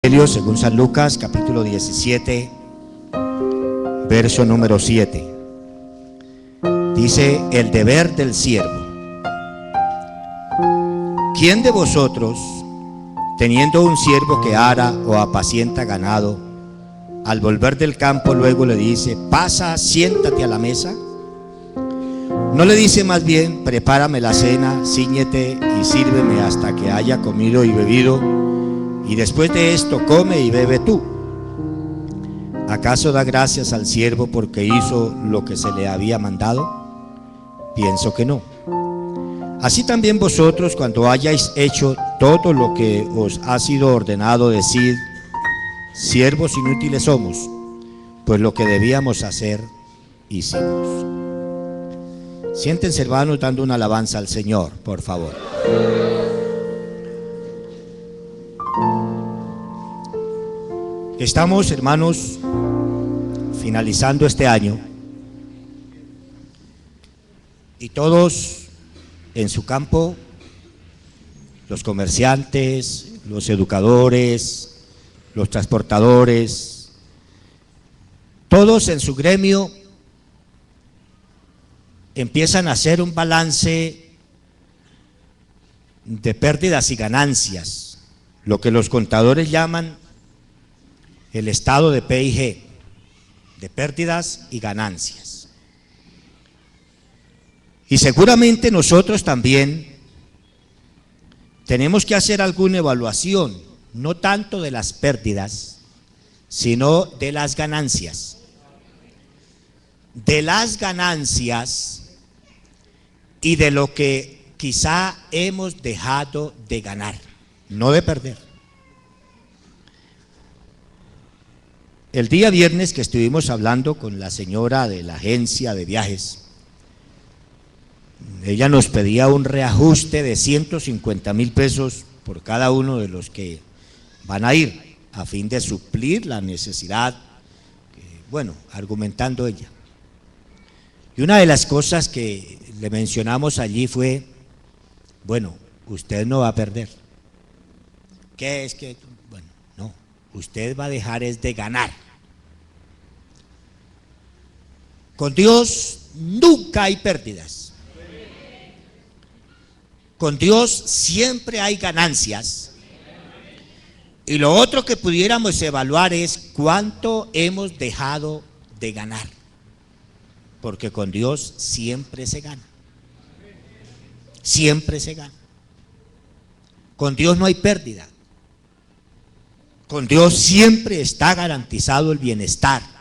Evangelio según San Lucas, capítulo 17, verso número 7. Dice: el deber del siervo. ¿Quién de vosotros, teniendo un siervo que ara o apacienta ganado, al volver del campo luego le dice: pasa, siéntate a la mesa? ¿No le dice más bien: prepárame la cena, cíñete y sírveme hasta que haya comido y bebido, y después de esto come y bebe tú? ¿Acaso da gracias al siervo porque hizo lo que se le había mandado? Pienso que no. Así también vosotros, cuando hayáis hecho todo lo que os ha sido ordenado, decid: siervos inútiles somos, pues lo que debíamos hacer hicimos. Siéntense, hermanos, dando una alabanza al Señor, por favor. Estamos, hermanos, finalizando este año y todos en su campo, los comerciantes, los educadores, los transportadores, todos en su gremio empiezan a hacer un balance de pérdidas y ganancias, lo que los contadores llaman el estado de P&G, de pérdidas y ganancias. Y seguramente nosotros también tenemos que hacer alguna evaluación, no tanto de las pérdidas, sino de las ganancias. De las ganancias y de lo que quizá hemos dejado de ganar, no de perder. El día viernes que estuvimos hablando con la señora de la agencia de viajes, ella nos pedía un reajuste de 150,000 pesos por cada uno de los que van a ir, a fin de suplir la necesidad, bueno, argumentando ella. Y una de las cosas que le mencionamos allí fue: bueno, usted no va a perder. ¿Qué es que? Bueno, no, usted va a dejar es de ganar. Con Dios nunca hay pérdidas. Con Dios siempre hay ganancias. Y lo otro que pudiéramos evaluar es cuánto hemos dejado de ganar. Porque con Dios siempre se gana. Siempre se gana. Con Dios no hay pérdida. Con Dios siempre está garantizado el bienestar.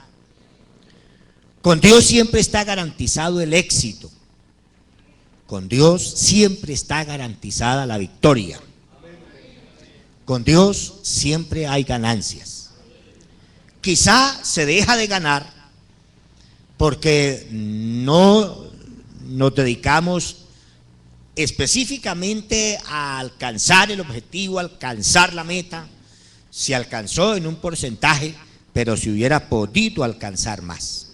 Con Dios siempre está garantizado el éxito. Con Dios siempre está garantizada la victoria. Con Dios siempre hay ganancias. Quizá se deja de ganar porque no nos dedicamos específicamente a alcanzar el objetivo, a alcanzar la meta. Se alcanzó en un porcentaje, pero se hubiera podido alcanzar más.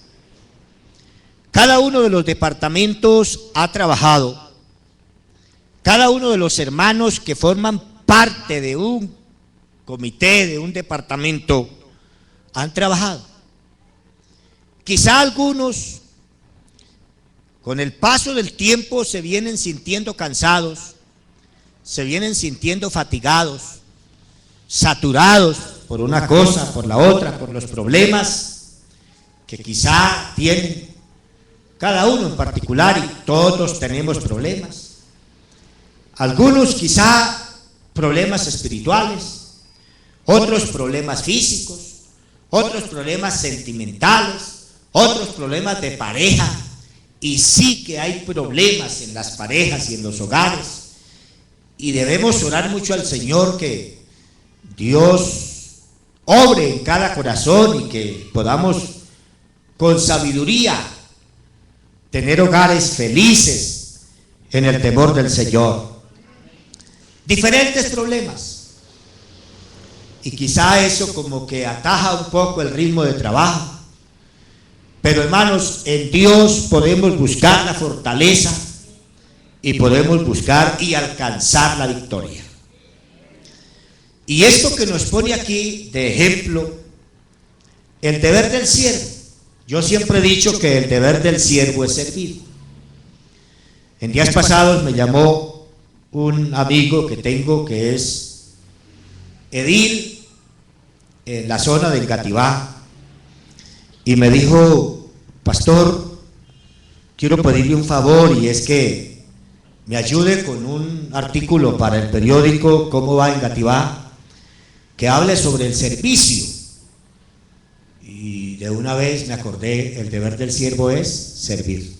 Cada uno de los departamentos ha trabajado. Cada uno de los hermanos que forman parte de un comité, de un departamento, han trabajado. Quizá algunos, con el paso del tiempo, se vienen sintiendo cansados, se vienen sintiendo fatigados, saturados por una cosa, por la otra, por los problemas que quizá tienen cada uno en particular, y todos tenemos problemas. Algunos quizá problemas espirituales, otros problemas físicos, otros problemas sentimentales, otros problemas de pareja. Y sí que hay problemas en las parejas y en los hogares, y debemos orar mucho al Señor que Dios obre en cada corazón y que podamos con sabiduría tener hogares felices en el temor del Señor. Diferentes problemas, y quizá eso como que ataja un poco el ritmo de trabajo. Pero hermanos, en Dios podemos buscar la fortaleza y podemos buscar y alcanzar la victoria. Y esto que nos pone aquí de ejemplo, el deber del siervo. Yo siempre he dicho que el deber del siervo es servir. En días pasados me llamó un amigo que tengo que es edil en la zona del Gativá y me dijo: pastor, quiero pedirle un favor, y es que me ayude con un artículo para el periódico Cómo va en Gativá, que hable sobre el servicio. Y de una vez me acordé, el deber del siervo es servir.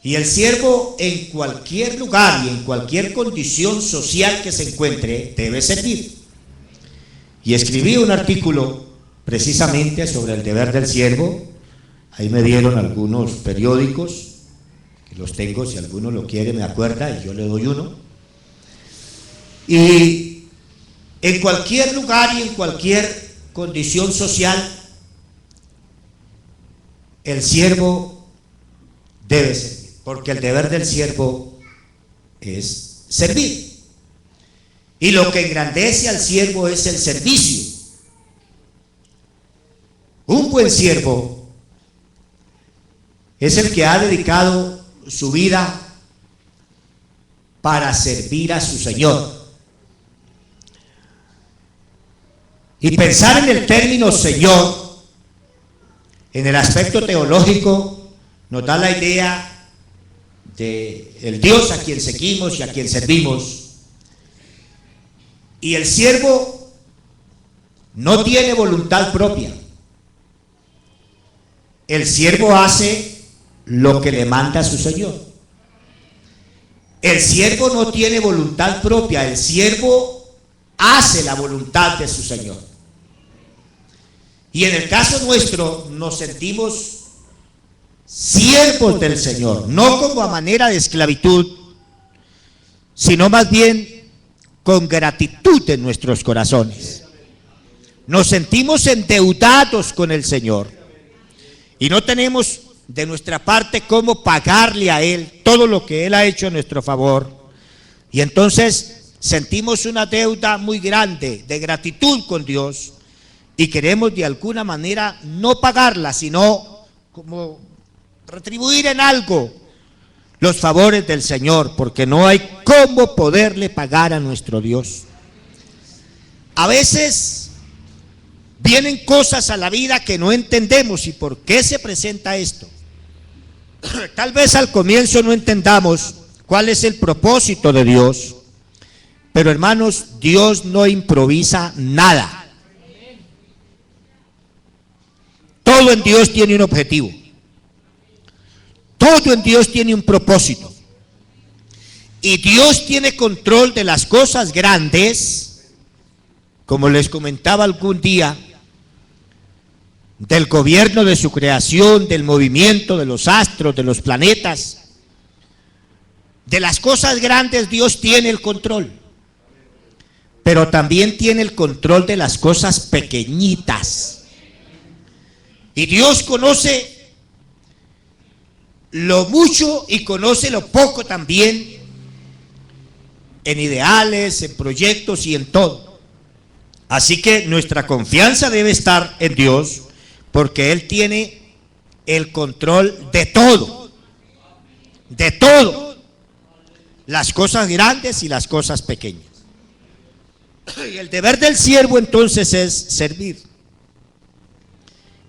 Y el siervo en cualquier lugar y en cualquier condición social que se encuentre debe servir. Y escribí un artículo precisamente sobre el deber del siervo. Ahí me dieron algunos periódicos, que los tengo, si alguno lo quiere me acuerda y yo le doy uno. Y en cualquier lugar y en cualquier condición social, el siervo debe servir, porque el deber del siervo es servir. Y lo que engrandece al siervo es el servicio. Un buen siervo es el que ha dedicado su vida para servir a su Señor. Y pensar en el término Señor, en el aspecto teológico, nos da la idea de el Dios a quien seguimos y a quien servimos. Y el siervo no tiene voluntad propia. El siervo hace lo que le manda a su Señor. El siervo no tiene voluntad propia, el siervo hace la voluntad de su Señor. Y en el caso nuestro nos sentimos siervos del Señor, no como a manera de esclavitud, sino más bien con gratitud en nuestros corazones. Nos sentimos endeudados con el Señor y no tenemos de nuestra parte cómo pagarle a Él todo lo que Él ha hecho en nuestro favor. Y entonces sentimos una deuda muy grande de gratitud con Dios y queremos de alguna manera no pagarla, sino como retribuir en algo los favores del Señor, porque no hay cómo poderle pagar a nuestro Dios. A veces vienen cosas a la vida que no entendemos. ¿Y por qué se presenta esto? Tal vez al comienzo no entendamos cuál es el propósito de Dios, pero hermanos, Dios no improvisa nada. Todo en Dios tiene un objetivo. Todo en Dios tiene un propósito. Y Dios tiene control de las cosas grandes, como les comentaba algún día, del gobierno de su creación, del movimiento de los astros, de los planetas. De las cosas grandes Dios tiene el control, pero también tiene el control de las cosas pequeñitas. Y Dios conoce lo mucho y conoce lo poco también, en ideales, en proyectos y en todo. Así que nuestra confianza debe estar en Dios, porque Él tiene el control de todo, las cosas grandes y las cosas pequeñas. Y el deber del siervo entonces es servir.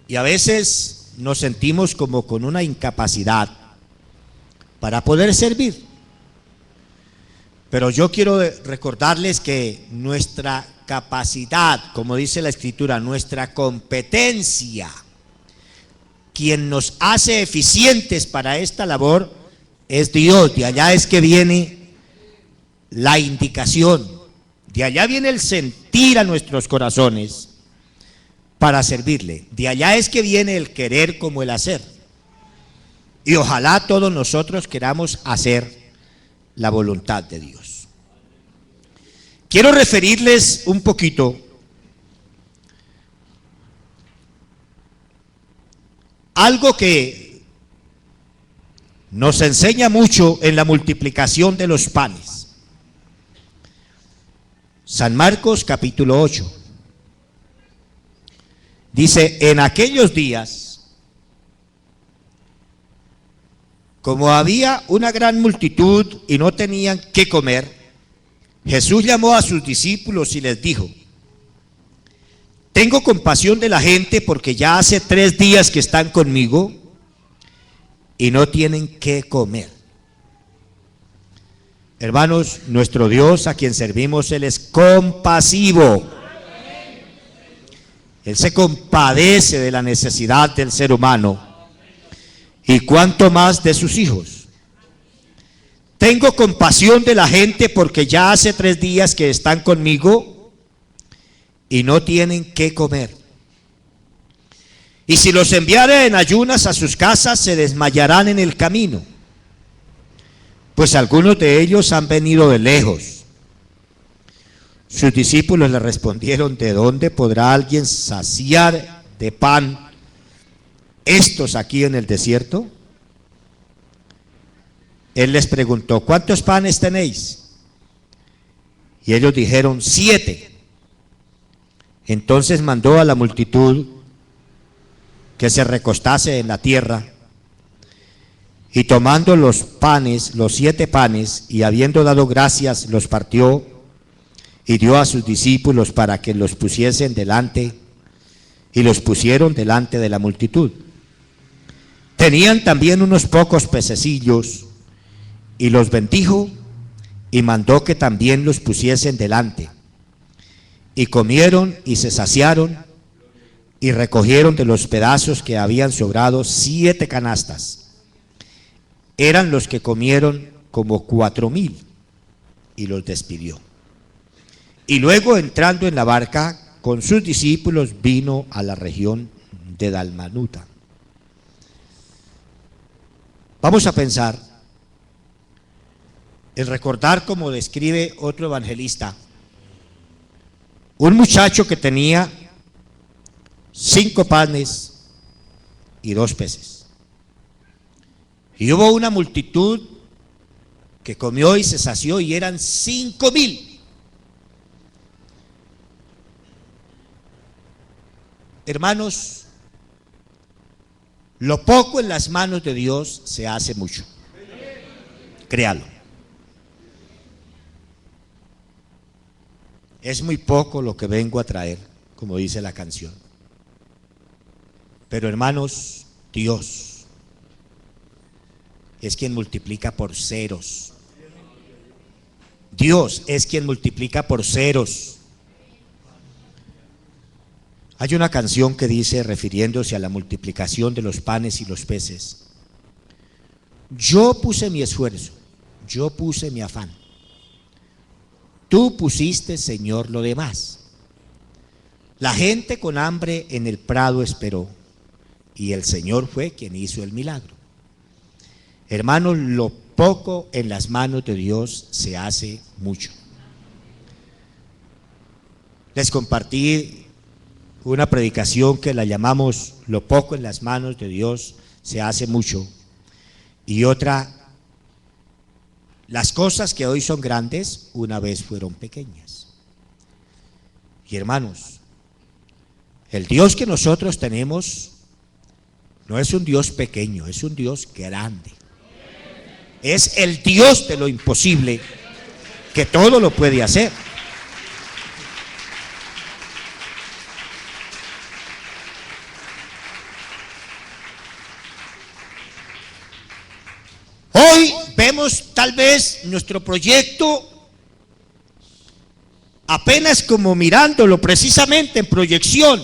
Y a veces nos sentimos como con una incapacidad para poder servir. Pero yo quiero recordarles que nuestra capacidad, como dice la Escritura, nuestra competencia, quien nos hace eficientes para esta labor es Dios. De allá es que viene la indicación, de allá viene el sentir a nuestros corazones para servirle. De allá es que viene el querer como el hacer. Y ojalá todos nosotros queramos hacer la voluntad de Dios. Quiero referirles un poquito algo que nos enseña mucho en la multiplicación de los panes. San Marcos capítulo 8. Dice, en aquellos días, como había una gran multitud y no tenían qué comer, Jesús llamó a sus discípulos y les dijo, tengo compasión de la gente porque ya hace 3 días que están conmigo y no tienen qué comer. Hermanos, nuestro Dios a quien servimos, Él es compasivo. Él se compadece de la necesidad del ser humano y cuánto más de sus hijos. Tengo compasión de la gente porque ya hace 3 días que están conmigo y no tienen qué comer. Y si los enviare en ayunas a sus casas, se desmayarán en el camino, pues algunos de ellos han venido de lejos. Sus discípulos le respondieron, ¿de dónde podrá alguien saciar de pan estos aquí en el desierto? Él les preguntó, ¿cuántos panes tenéis? Y ellos dijeron, 7. Entonces mandó a la multitud que se recostase en la tierra, y tomando los 7 panes, y habiendo dado gracias, los partió y dio a sus discípulos para que los pusiesen delante, y los pusieron delante de la multitud. Tenían también unos pocos pececillos, y los bendijo, y mandó que también los pusiesen delante. Y comieron y se saciaron, y recogieron de los pedazos que habían sobrado 7 canastas. Eran los que comieron como 4,000, y los despidió. Y luego, entrando en la barca con sus discípulos, vino a la región de Dalmanuta. Vamos a pensar en recordar, como describe otro evangelista, un muchacho que tenía 5 panes y 2 peces. Y hubo una multitud que comió y se sació, y eran 5,000. Hermanos, lo poco en las manos de Dios se hace mucho. Créalo. Es muy poco lo que vengo a traer, como dice la canción. Pero hermanos, Dios es quien multiplica por ceros. Dios es quien multiplica por ceros. Hay una canción que dice, refiriéndose a la multiplicación de los panes y los peces, yo puse mi esfuerzo, yo puse mi afán, tú pusiste, Señor, lo demás. La gente con hambre en el prado esperó, y el Señor fue quien hizo el milagro. Hermanos, lo poco en las manos de Dios se hace mucho. Les compartí una predicación que la llamamos lo poco en las manos de Dios se hace mucho, y otra, las cosas que hoy son grandes una vez fueron pequeñas. Y hermanos, el Dios que nosotros tenemos no es un Dios pequeño, es un Dios grande. Es el Dios de lo imposible, que todo lo puede hacer. Hoy vemos tal vez nuestro proyecto apenas como mirándolo precisamente en proyección,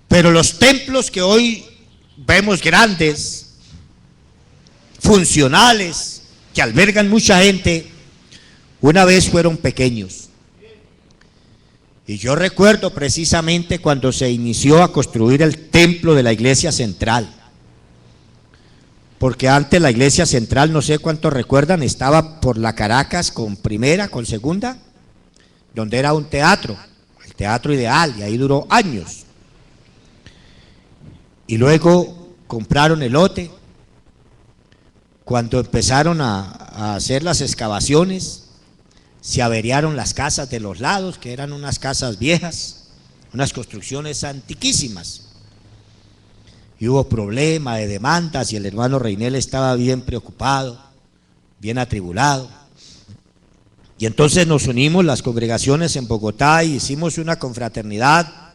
pero los templos que hoy vemos grandes, funcionales, que albergan mucha gente, una vez fueron pequeños. Y yo recuerdo precisamente cuando se inició a construir el templo de la iglesia central, porque antes la iglesia central, no sé cuántos recuerdan, estaba por la Caracas con primera, con segunda, donde era un teatro, el Teatro Ideal, y ahí duró años. Y luego compraron el lote. Cuando empezaron a hacer las excavaciones, se averiaron las casas de los lados, que eran unas casas viejas, unas construcciones antiquísimas. Y hubo problema de demandas y el hermano Reinel estaba bien preocupado, bien atribulado. Y entonces nos unimos las congregaciones en Bogotá y hicimos una confraternidad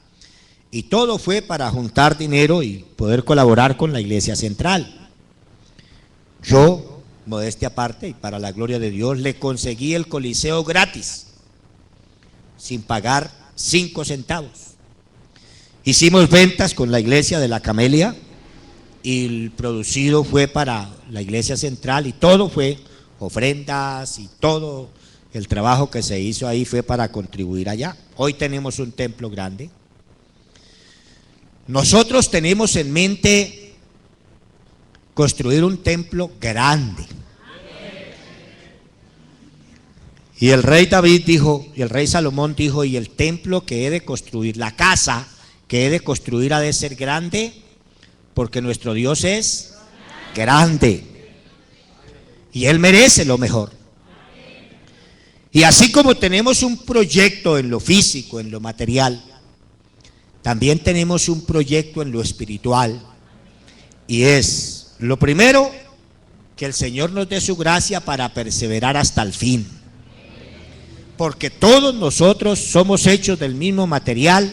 y todo fue para juntar dinero y poder colaborar con la iglesia central. Yo, modestia aparte y para la gloria de Dios, le conseguí el coliseo gratis, sin pagar 5 centavos. Hicimos ventas con la iglesia de la Camelia y el producido fue para la iglesia central y todo fue ofrendas y todo el trabajo que se hizo ahí fue para contribuir allá. Hoy tenemos un templo grande. Nosotros tenemos en mente construir un templo grande. Y el rey David dijo, y el rey Salomón dijo, y el templo que he de construir, la casa que he de construir ha de ser grande, porque nuestro Dios es grande. Y Él merece lo mejor. Y así como tenemos un proyecto en lo físico, en lo material, también tenemos un proyecto en lo espiritual. Y es, lo primero, que el Señor nos dé su gracia para perseverar hasta el fin. Porque todos nosotros somos hechos del mismo material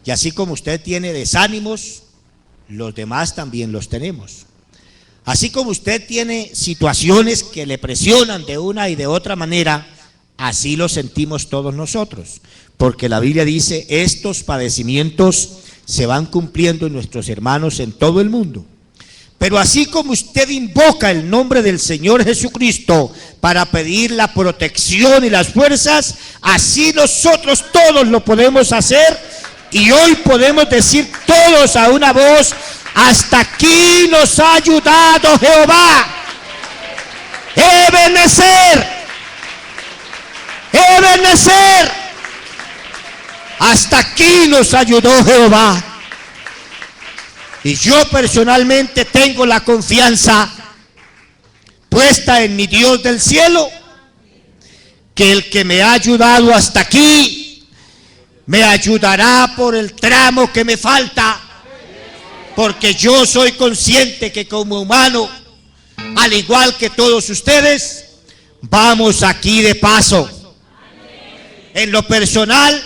y así como usted tiene desánimos, los demás también los tenemos. Así como usted tiene situaciones que le presionan de una y de otra manera, así lo sentimos todos nosotros. Porque la Biblia dice, estos padecimientos se van cumpliendo en nuestros hermanos en todo el mundo. Pero así como usted invoca el nombre del Señor Jesucristo para pedir la protección y las fuerzas, así nosotros todos lo podemos hacer y hoy podemos decir todos a una voz, hasta aquí nos ha ayudado Jehová. Ebenezer, Ebenezer, hasta aquí nos ayudó Jehová. Y yo personalmente tengo la confianza puesta en mi Dios del cielo, que el que me ha ayudado hasta aquí, me ayudará por el tramo que me falta, porque yo soy consciente que como humano, al igual que todos ustedes, vamos aquí de paso. En lo personal,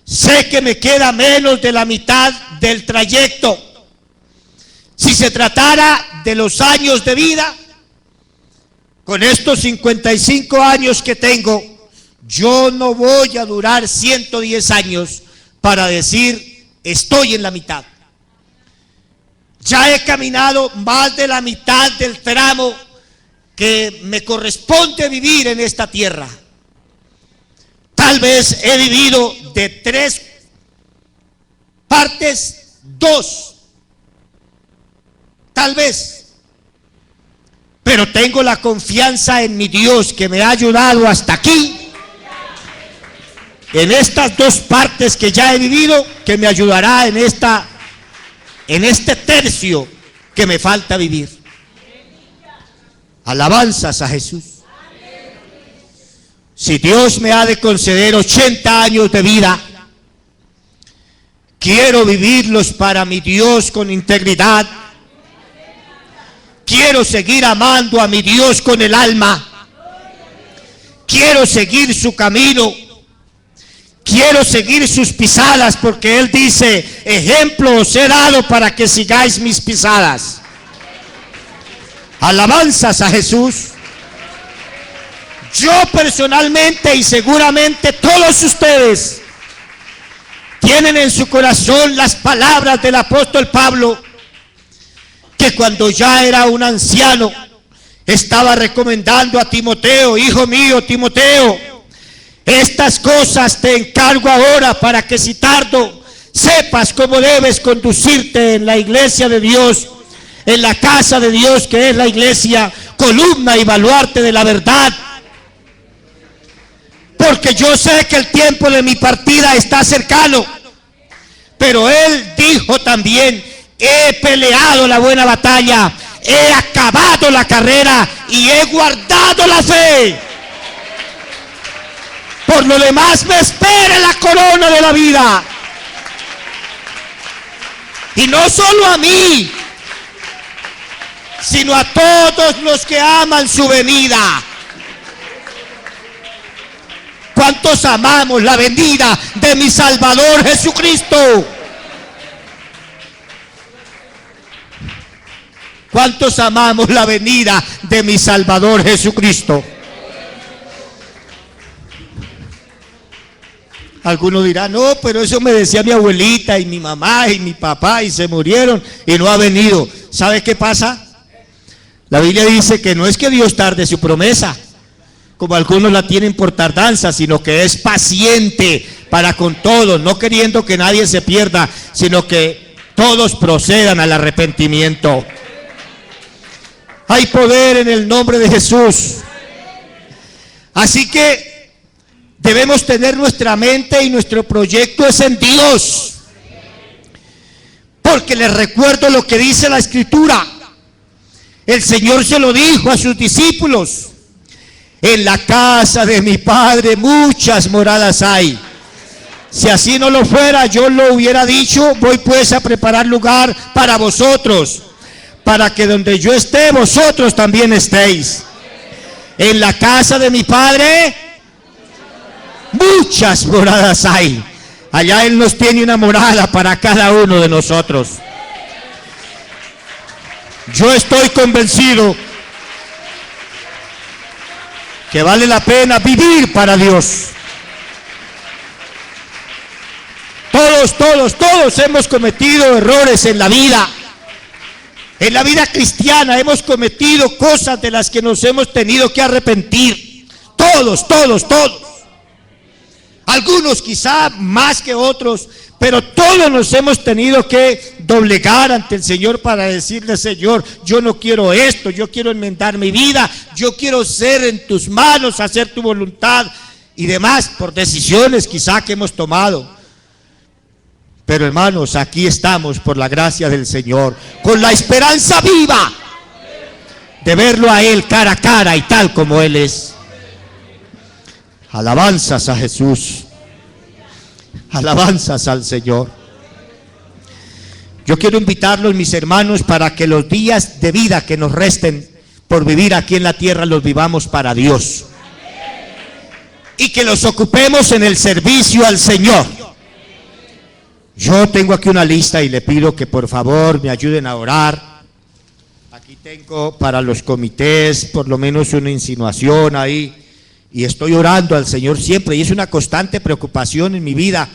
sé que me queda menos de la mitad del trayecto. Si se tratara de los años de vida, con estos 55 años que tengo, yo no voy a durar 110 años para decir estoy en la mitad. Ya he caminado más de la mitad del tramo que me corresponde vivir en esta tierra. Tal vez he vivido de 3 partes, 2. Tal vez, pero tengo la confianza en mi Dios que me ha ayudado hasta aquí, en estas 2 partes que ya he vivido, que me ayudará en este tercio que me falta vivir. Alabanzas a Jesús. Si Dios me ha de conceder 80 años de vida, quiero vivirlos para mi Dios con integridad. Quiero seguir amando a mi Dios con el alma. Quiero seguir su camino. Quiero seguir sus pisadas, porque Él dice, ejemplo os he dado para que sigáis mis pisadas. Alabanzas a Jesús. Yo personalmente y seguramente todos ustedes tienen en su corazón las palabras del apóstol Pablo, que cuando ya era un anciano estaba recomendando a Timoteo, hijo mío Timoteo, estas cosas te encargo ahora para que si tardo sepas cómo debes conducirte en la iglesia de Dios, en la casa de Dios que es la iglesia, columna y baluarte de la verdad. Porque yo sé que el tiempo de mi partida está cercano, pero Él dijo también, he peleado la buena batalla, he acabado la carrera y he guardado la fe. Por lo demás me espera la corona de la vida. Y no solo a mí, sino a todos los que aman su venida. ¿Cuántos amamos la venida de mi Salvador Jesucristo? ¿Cuántos amamos la venida de mi Salvador Jesucristo? Algunos dirán, no, pero eso me decía mi abuelita y mi mamá y mi papá y se murieron y no ha venido. ¿Sabe qué pasa? La Biblia dice que no es que Dios tarde su promesa, como algunos la tienen por tardanza, sino que es paciente para con todos, no queriendo que nadie se pierda, sino que todos procedan al arrepentimiento. Hay poder en el nombre de Jesús. Así que debemos tener nuestra mente y nuestro proyecto es en Dios. Porque les recuerdo lo que dice la Escritura. El Señor se lo dijo a sus discípulos: en la casa de mi Padre muchas moradas hay. Si así no lo fuera, yo lo hubiera dicho: voy pues a preparar lugar para vosotros, para que donde yo esté, vosotros también estéis. En la casa de mi Padre muchas moradas hay. Allá Él nos tiene una morada para cada uno de nosotros. Yo estoy convencido que vale la pena vivir para Dios. Todos hemos cometido errores en la vida. En la vida cristiana hemos cometido cosas de las que nos hemos tenido que arrepentir. Todos. Algunos quizá más que otros, pero todos nos hemos tenido que doblegar ante el Señor para decirle: Señor, yo no quiero esto, yo quiero enmendar mi vida, yo quiero ser en tus manos, hacer tu voluntad y demás, por decisiones quizá que hemos tomado. Pero hermanos, aquí estamos por la gracia del Señor, con la esperanza viva de verlo a Él cara a cara y tal como Él es. Alabanzas a Jesús, alabanzas al Señor. Yo quiero invitarlos, mis hermanos, para que los días de vida que nos resten por vivir aquí en la tierra los vivamos para Dios y que los ocupemos en el servicio al Señor. Yo tengo aquí una lista y le pido que por favor me ayuden a orar. Aquí tengo para los comités por lo menos una insinuación ahí, y estoy orando al Señor siempre, y es una constante preocupación en mi vida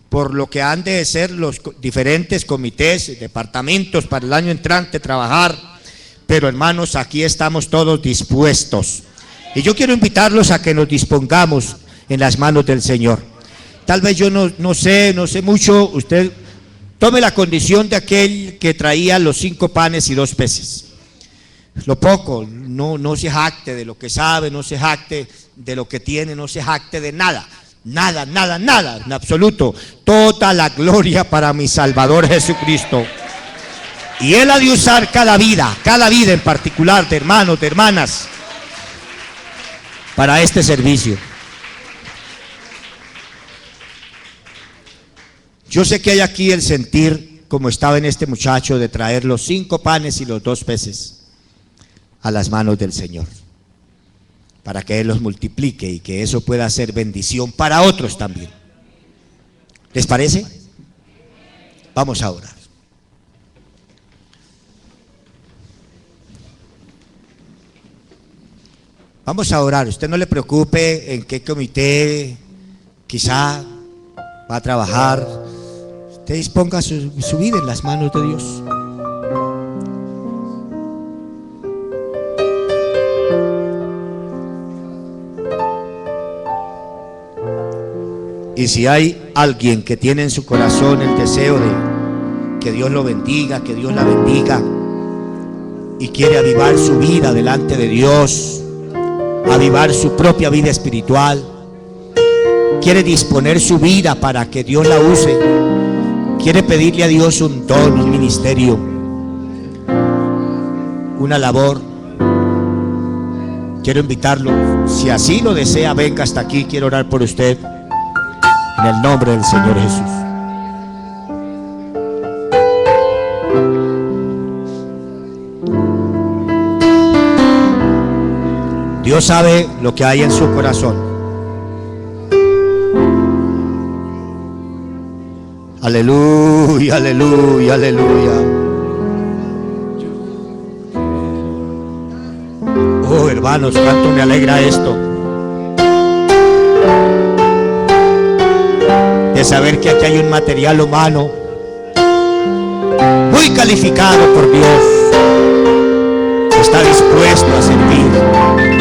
por lo que han de ser los diferentes comités, departamentos para el año entrante trabajar. Pero hermanos, aquí estamos todos dispuestos, y yo quiero invitarlos a que nos dispongamos en las manos del Señor. Tal vez yo no sé mucho. Usted tome la condición de aquel que traía los 5 panes y 2 peces. Lo poco, no se jacte de lo que sabe, no se jacte de lo que tiene, no se jacte de nada, en absoluto. Toda la gloria para mi Salvador Jesucristo. Y Él ha de usar cada vida en particular de hermanos, de hermanas, para este servicio. Yo sé que hay aquí el sentir, como estaba en este muchacho, de traer los 5 panes y los 2 peces a las manos del Señor, para que Él los multiplique y que eso pueda ser bendición para otros también. ¿Les parece? Vamos a orar. Vamos a orar. Usted no le preocupe en qué comité quizá va a trabajar. Usted disponga su vida en las manos de Dios. Y si hay alguien que tiene en su corazón el deseo de que Dios lo bendiga, que Dios la bendiga, y quiere avivar su vida delante de Dios, avivar su propia vida espiritual, quiere disponer su vida para que Dios la use, quiere pedirle a Dios un don, un ministerio, una labor, quiero invitarlo Si así lo desea, venga hasta aquí. Quiero orar por usted en el nombre del Señor Jesús. Dios sabe lo que hay en su corazón. Aleluya, aleluya, aleluya. Oh, hermanos, cuánto me alegra esto. De saber que aquí hay un material humano muy calificado por Dios. Está dispuesto a servir.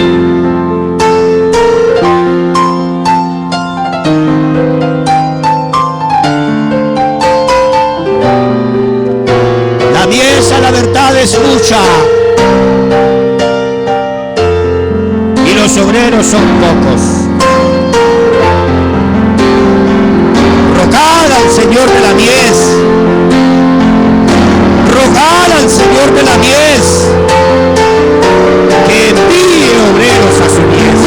La mies a la verdad es mucha y los obreros son pocos. Rogad al Señor de la mies, rogad al Señor de la mies que envíe obreros a su mies.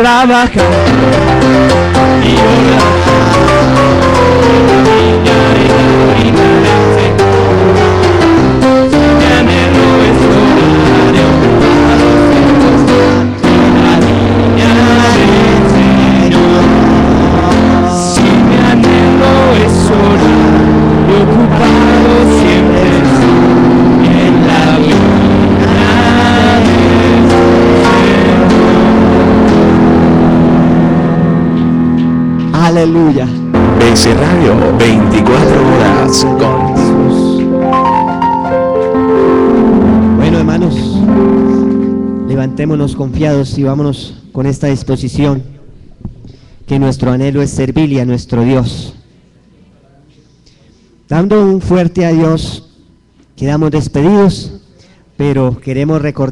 trabajar y orar. Aleluya. BC Radio, 24 horas con Jesús. Bueno, hermanos, levantémonos confiados y vámonos con esta disposición, que nuestro anhelo es servirle a nuestro Dios. Dando un fuerte adiós, quedamos despedidos, pero queremos recordar